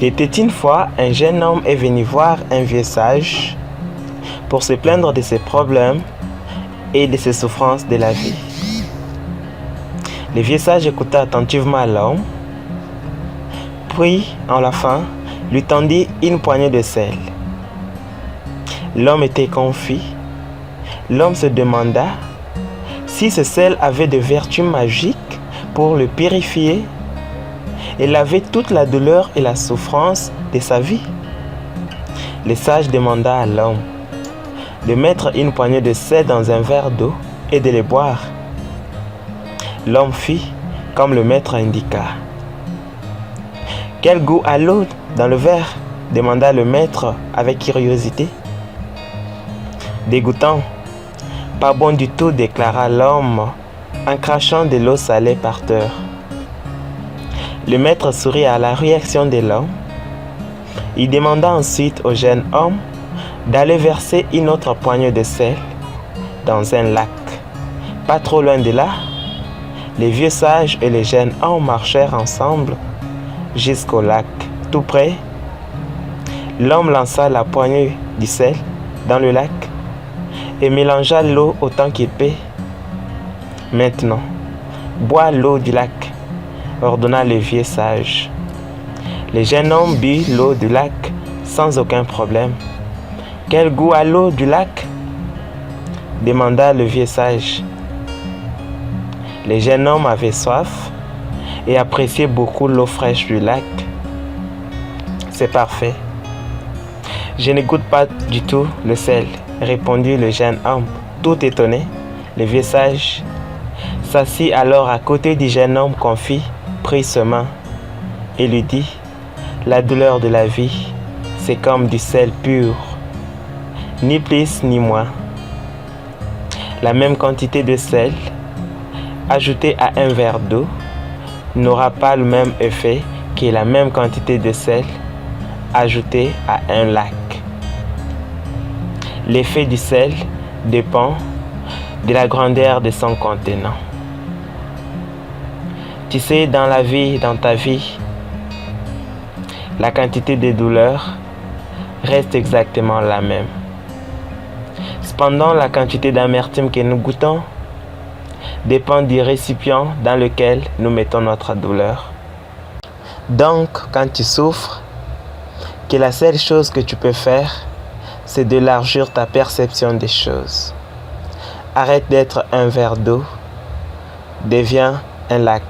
Il était une fois, un jeune homme est venu voir un vieux sage pour se plaindre de ses problèmes et de ses souffrances de la vie. Le vieux sage écouta attentivement l'homme, puis, en la fin, lui tendit une poignée de sel. L'homme était confus. L'homme se demanda si ce sel avait des vertus magiques pour le purifier et laver toute la douleur et la souffrance de sa vie. Le sage demanda à l'homme de mettre une poignée de sel dans un verre d'eau et de le boire. L'homme fit comme le maître indiqua. « Quel goût a l'eau dans le verre ?» demanda le maître avec curiosité. « Dégoûtant, pas bon du tout, déclara l'homme en crachant de l'eau salée par terre. Le maître sourit à la réaction de l'homme. Il demanda ensuite au jeune homme d'aller verser une autre poignée de sel dans un lac. Pas trop loin de là, les vieux sages et le jeune homme marchèrent ensemble jusqu'au lac. Tout près, l'homme lança la poignée du sel dans le lac et mélangea l'eau autant qu'il peut. « Maintenant, bois l'eau du lac, » ordonna le vieux sage. Le jeune homme but l'eau du lac sans aucun problème. « Quel goût a l'eau du lac ?» demanda le vieux sage. Le jeune homme avait soif et appréciait beaucoup l'eau fraîche du lac. « C'est parfait. Je ne goûte pas du tout le sel, » répondit le jeune homme, tout étonné. Le vieux sage s'assit alors à côté du jeune homme confus, prit sa main et lui dit « La douleur de la vie, c'est comme du sel pur, ni plus ni moins. La même quantité de sel ajoutée à un verre d'eau n'aura pas le même effet que la même quantité de sel ajoutée à un lac. L'effet du sel dépend de la grandeur de son contenant. Tu sais, dans la vie, dans ta vie, la quantité de douleur reste exactement la même. Cependant, la quantité d'amertume que nous goûtons dépend du récipient dans lequel nous mettons notre douleur. Donc, quand tu souffres, que la seule chose que tu peux faire, c'est d'élargir ta perception des choses. Arrête d'être un verre d'eau, deviens un lac.